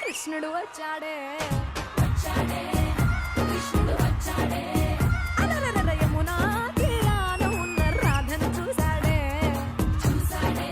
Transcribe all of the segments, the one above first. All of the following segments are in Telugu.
కృష్ణుడు వచ్చాడే వచ్చాడే కృష్ణుడు వచ్చాడే అలరల యమునా తీరాన ఉన్న రాధను చూసాడే చూసాడే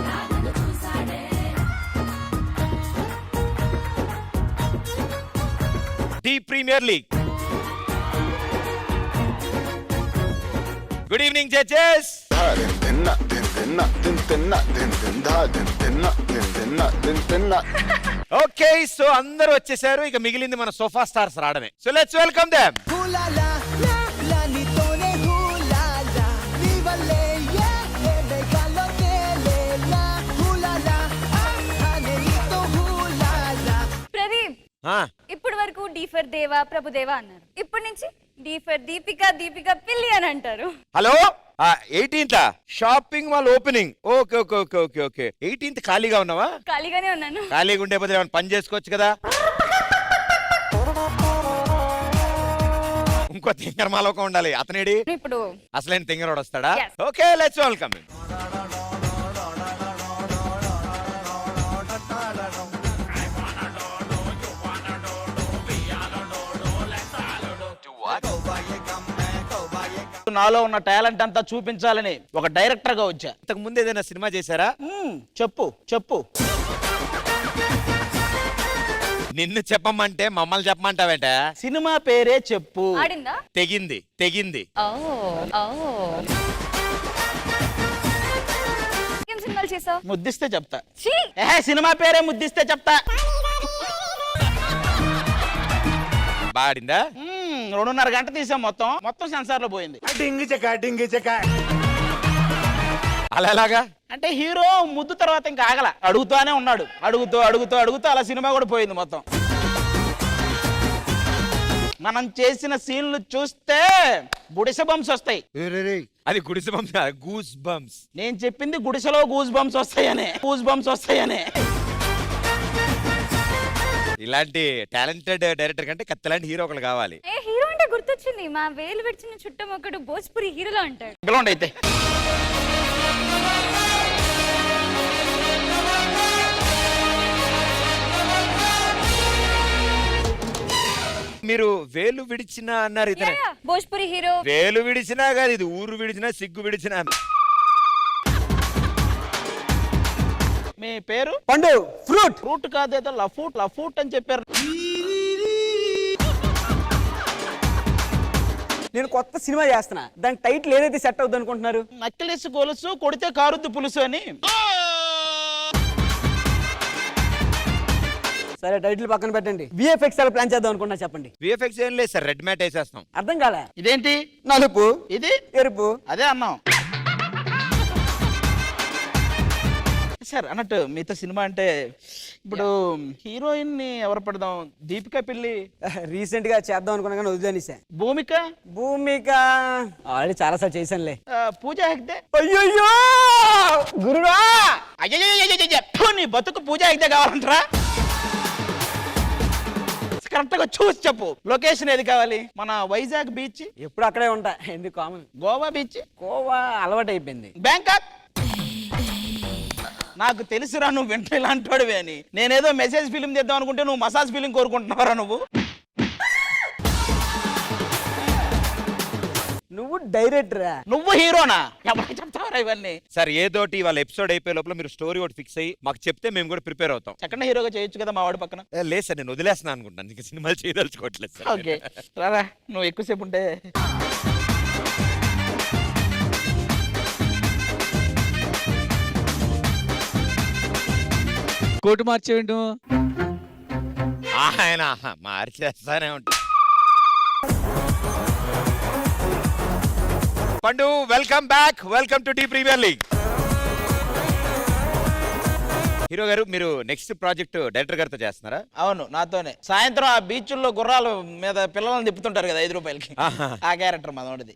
రాధను చూసాడే. The premier league. Good evening judges. Okay, so అందరూ వచ్చేసారు. ఇక మిగిలింది మన సోఫా స్టార్స్ రావడమే. So let's welcome them. Pradeep, ఇప్పటి వరకు డి ఫర్ దేవా ప్రభుదేవా అన్నారు. ఇప్పటి నుంచి డి ఫర్ దీపిక దీపిక పిల్లి అని అంటారు. Hello, 18th shopping mall opening. Okay okay okay okay okay 18th ఖాళీగా ఉన్నావా? ఖాళీగానే ఉన్నాను. ఖాళీగా ఉండే బదులు ఏమైనా పని చేసుకోవచ్చు కదా. ఇంకో తింగరమాలోకం ఉండాలి. అతనేడి ఇప్పుడు అసలైన తింగరోడు వస్తాడా? Yes. Okay, let's welcome. నాలో ఉన్న టాలెంట్ అంతా చూపించాలని ఒక డైరెక్టర్ గా వచ్చా. ఇంతకు ముందు ఏదైనా సినిమా చేశారా? చెప్పు చెప్పు. నిన్ను చెప్పమంటే మమ్మల్ని చెప్పమంటావేంట? సినిమా పేరే చెప్పు. ఆడిందా? తెగింది తెగింది. ఏం సినిమాలు చేసావు? ముద్దిస్తే చెప్తా. ఛీ! సినిమా పేరే ముద్దిస్తే చెప్తా. బాడిందా? 2.5 గంట తీసాం. మొత్తం సెన్సార్ లో పోయింది. అలాగా అంటే హీరో ముద్దు తర్వాత ఇంకా ఆగల, అడుగుతానే ఉన్నాడు. అడుగుతూ అడుగుతూ అడుగుతూ అలా సినిమా కూడా పోయింది మొత్తం. మనం చేసిన సీన్లు చూస్తే గుడిసె బంప్స్ వస్తాయి. అది గుడిసె బంప్స్, గూస్ బంప్స్. నేను చెప్పింది గుడిసెలో గూస్ బంప్స్ వస్తాయనే. ఇలాంటి టాలెంటెడ్ డైరెక్టర్ కంటే కత్తిలాంటి హీరో ఒకరు కావాలి. ఏ హీరో అంటే గుర్తొచ్చింది, మా వేలు విడిచిన చుట్టం ఒకడు భోజ్పురి హీరోలో ఉంటాడు. పిలవండి అయితే. మీరు వేలు విడిచిన అన్నారు. ఇతనే భోజ్పురి హీరో. వేలు విడిచినా కాదు, ఇది ఊరు విడిచినా సిగ్గు విడిచినా. మీ పేరు? పండు. ఫ్రూట్ కాదేదో లఫూట్ అని చెప్పారు. నేను కొత్త సినిమా చేస్తున్నా, దాని టైటిల్ ఏదైతే సెట్ అవుతుంది అనుకుంటున్నారు? నక్కిలేసి గొలుసు కొడితే కారుద్దు పులుసు అని. సరే, టైటిల్ పక్కన పెట్టండి. విఎఫ్ఎక్స్ ఎలా ప్లాన్ చేద్దాం అనుకుంటున్నా చెప్పండి. విఎఫ్ఎక్స్ ఏం లేదు సార్, రెడ్ మ్యాట్ వేసేస్తాం. అర్థం కాలే? ఇదేంటి? నలుపు, ఇది ఎరుపు. అదే అన్నాం సార్. అన్నట్టు మీతో సినిమా అంటే ఇప్పుడు హీరోయిన్ ని ఎవరు పడదాం? దీపిక పిల్లి రీసెంట్ గా చేద్దాం అనుకున్నా కానీ వదిలేనిసా. భూమిక ఆల్రెడీ చాలా సార్లు చేశానులే. పూజా హెగ్డే. అయ్యో గురురా, అయ్యో నీ బతుకు పూజా హెగ్డే కావాలంటారా? కరెక్ట్ గా చూసి చెప్పు. లొకేషన్ ఏది కావాలి? మన వైజాగ్ బీచ్. ఎప్పుడు అక్కడే ఉంటా, ఎందుకు కామన్. గోవా బీచ్. గోవా అలవాటు అయిపోయింది. బ్యాంకాక్. నాకు తెలుసురా నువ్వు వెంట ఇలాంటి వాడివే అని. నేనేదో మెసేజ్ ఫిలిం చేద్దాం అనుకుంటే నువ్వు మసాజ్ ఫిలిం కోరుకుంటున్నావరా నువ్వు? నువ్వు డైరెక్టరా? నువ్వు హీరోనా? ఎవరికి చెప్తావరా ఇవన్నీ? సార్ ఏదోటి వాళ్ళ ఎపిసోడ్ అయిపోయే లోపల మీరు స్టోరీ ఒకటి ఫిక్స్ అయ్యి మాకు చెప్తే మేము కూడా ప్రిపేర్ అవుతాం. సెకండ్ హీరోగా చేయొచ్చు కదా మా వాడి పక్కన. లేదు సార్, నేను వదిలేస్తున్నాను అనుకుంటాను. ఇంకా సినిమాలు చేయదలుచుకోవట్లేదు సార్. ఓకే రారా, నువ్వు ఎక్కువసేపు ఉంటే. కోటు మార్చేవింటు ఆయన మార్చేస్తానే ఉంటా. Pandu, welcome back. Welcome to the premier league. Hero గారు, మీరు నెక్స్ట్ ప్రాజెక్ట్ డైరెక్టర్ గారితో చేస్తున్నారా? అవును, నాతోనే. సాయంత్రం ఆ బీచ్ల్లో గుర్రాల మీద పిల్లలను తిప్పుతుంటారు కదా 5 రూపాయలకి, ఆ క్యారెక్టర్ మాది.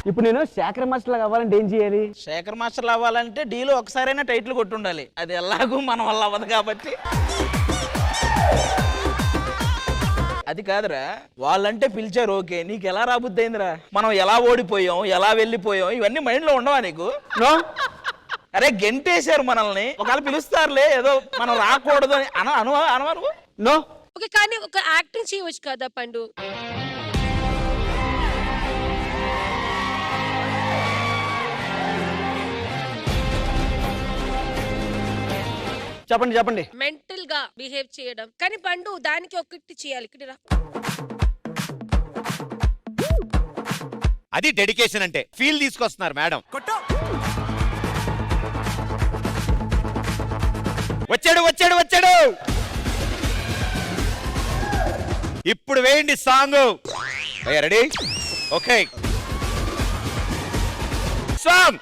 ఇప్పుడు నేను శేఖర్ మాస్టర్ లాగా అవ్వాలంటే ఏం చేయాలి? శేఖర్ మాస్టర్లు అవ్వాలంటే డీలో ఒకసారైనా టైటిల్ కొట్టుండాలి. అది ఎలాగూ మన వల్ల అవ్వదు కాబట్టి. అది కాదురా, వాళ్ళంటే పిలిచారు ఓకే, నీకు ఎలా రాబుద్ది అయిందిరా? మనం ఎలా ఓడిపోయాం, ఎలా వెళ్ళిపోయాం, ఇవన్నీ మైండ్ లో ఉండవా నీకు? అరే గెంటేశారు మనల్ని, ఒకవేళ పిలుస్తారులే ఏదో మనం రాకూడదు అని అనవారు. నో. ఓకే, కానీ ఒక యాక్టింగ్ చేయవచ్చు కదా పండు. చెప్పండి చెప్పండి. మెంటల్ గా బిహేవ్ చేయడం, కానీ పండు దానికి ఒకటి చేయాలి. ఇక్కడ రా. అది డెడికేషన్ అంటే. ఫీల్ తీసుకొస్తున్నారు మేడం. వచ్చాడు వచ్చాడు వచ్చాడు. ఇప్పుడు వేయండి సాంగ్. రెడీ? Okay, song.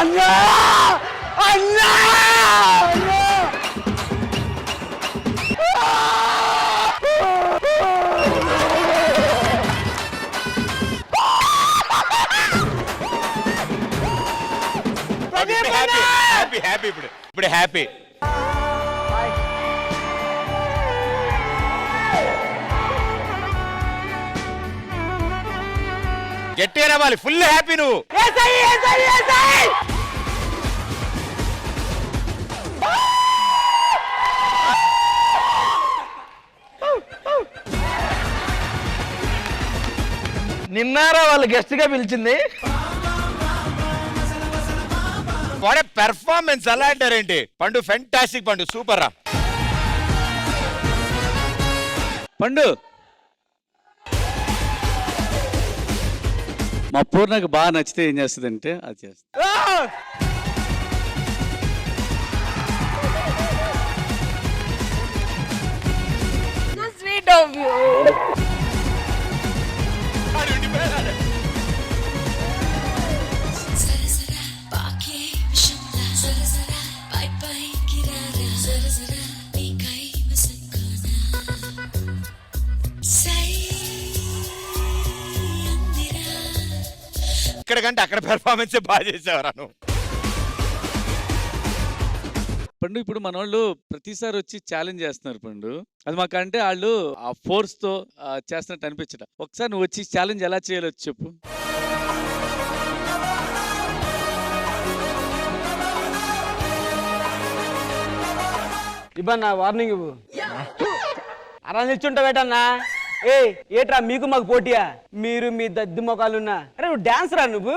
అన్నా అన్నా హ్యాపీ హ్యాపీ. ఇప్పుడు హ్యాపీ. గట్టిగా రావాలి. ఫుల్ హ్యాపీ నువ్వు. నిన్నారా వాళ్ళు గెస్ట్ గా పిలిచింది. వాడే పెర్ఫార్మెన్స్ అలా అంటారేంటి? పండు ఫెంటాస్టిక్. పండు సూపర్ రా. పండు మా పూర్ణకు బాగా నచ్చితే ఏం చేస్తుందంటే అది చేస్తుంది. So sweet of you. ఇక్కడ కంటే అక్కడ పెర్ఫార్మెన్స్ బాగా చేసేవారా నువ్వు. పండు ఇప్పుడు మన వాళ్ళు ప్రతిసారి వచ్చి ఛాలెంజ్ చేస్తున్నారు పండు. అది మాకంటే వాళ్ళు ఆ ఫోర్స్ తో చేస్తున్నట్టు అనిపించడం. ఒకసారి నువ్వు వచ్చి ఛాలెంజ్ ఎలా చేయాలో చెప్పు. ఇవ్వన్నా వార్నింగ్ ఇవ్వు. అలా నిల్చుంటావేటన్నా? ఏట్రా మీకు మాకు పోటీయా? మీరు మీ దద్ది మొఖాలున్నా. అరే నువ్వు డాన్స్ రా నువ్వు.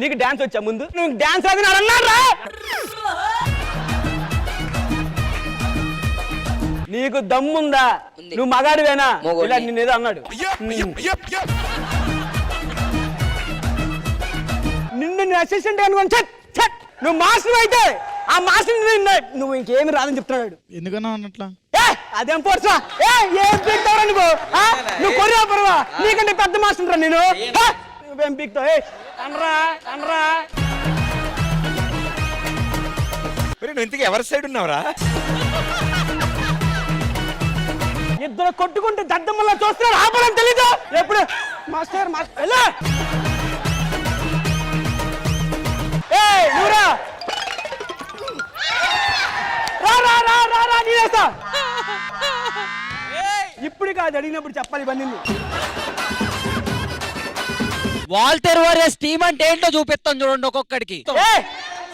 నీకు డాన్స్ వచ్చా ముందు? నువ్వు డాన్స్ రాదని అన్నారా? నీకు దమ్ముందా? నువ్వు మగాడివేనా? ఇలా నిన్నేదో అన్నాడు. నిన్ను అసిస్టెంట్ అనుకోని నువ్వు మాస్టర్ అయితే ఆ మాస్టర్ నువ్వు ఇంకేమి రాదని చెప్తున్నాడు. ఎందుకన్నా అన్నట్లా? అదేం పోర్సా? ఏం పీక్తావురా నువ్వు? నువ్వు కొరియా పరువా? నీకంటే పెద్ద మాస్టర్ రా నేను. నువ్వేం పీక్తావు? అనరా అనరా. నువ్వు ఇంతకీ ఎవరి సైడ్ ఉన్నావురా? ఇద్దరు కొట్టుకుంటే దద్దమ్మలా చూస్తున్నారు. ఆపడం తెలీదు. ఎప్పుడు మాస్టర్ మాస్టర్ నువ్వురా ఇప్పుడు కాదు, అడిగినప్పుడు చెప్పాలి ఇవన్నీ. వాల్టర్ వారియస్ టీమ్ అంటే ఏంటో చూపిస్తాం చూడండి ఒక్కొక్కడికి.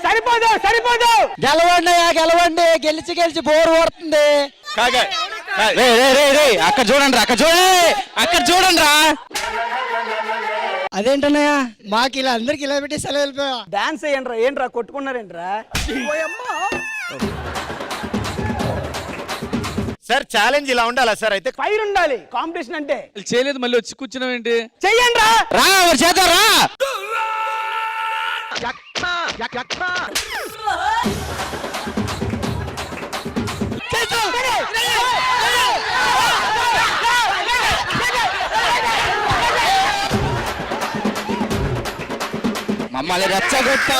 సరిపోదు సరిపోదు. గెలవండి గెలవండి, గెలిచి గెలిచి బోర్ కొడుతుంది. కాగా అక్కడ చూడండి రా, అక్కడ చూడండి రా. అదేంటన్నయ్య మాకు ఇలా అందరికి ఇలా పెట్టి సెలవు వెళ్ళిపోయా. డాన్స్ ఏంట్రా ఏంట్రా కొట్టుకున్నారేంట్రా? సార్ ఛాలెంజ్ ఇలా ఉండాలా సార్? అయితే ఫైర్ ఉండాలి కాంపిటీషన్ అంటే. చేయలేదు మళ్ళీ వచ్చి కూర్చున్నావు ఏంటి? చెయ్యండి రా. రా ఎవరు చేద్దాం రా. మమ్మల్ని రెచ్చగొట్టా.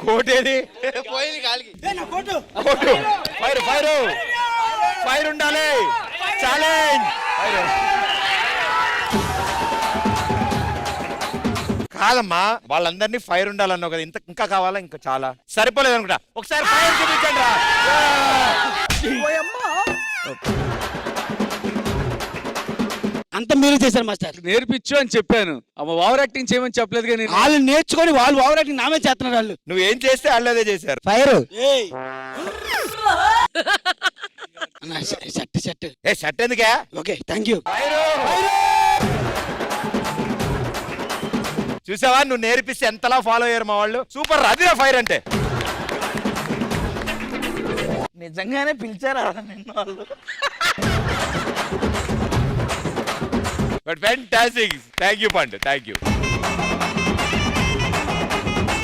కోటేది కోటు. ఫైర్ ఫైర్ ఫైర్ ఉండాలి. ఛాలెంజ్ కాదమ్మా, వాళ్ళందరినీ ఫైర్ ఉండాలన్నావు కదా, ఇంకా కావాలా? ఇంకా చాలా సరిపోలేదు అనుకుంటా. ఒకసారి ఫైర్ చూపించండి రా. అంత మీరే చేశారు మాస్టర్. నేర్పించు అని చెప్పాను. అమ్మ ఓవర్ యాక్టింగ్ చేయమని చెప్పలేదు కానీ వాళ్ళు నేర్చుకొని వాళ్ళు ఓవర్ యాక్టింగ్ నామే చేస్తున్నారు. వాళ్ళు నువ్వేం చేస్తే వాళ్ళు అదే చేశారు. Fire set set. ఏ షర్ట్ ఎందుకే? Okay thank you. చూసావా, నువ్వు నేర్పిస్తే ఎంతలా ఫాలో అయ్యారు మా వాళ్ళు. సూపర్, అదిరా ఫైర్ అంటే. నిజంగానే పిలిచారా నిన్ను వాళ్ళు? But fantastic. థ్యాంక్ యూ పండు, థ్యాంక్ యూ.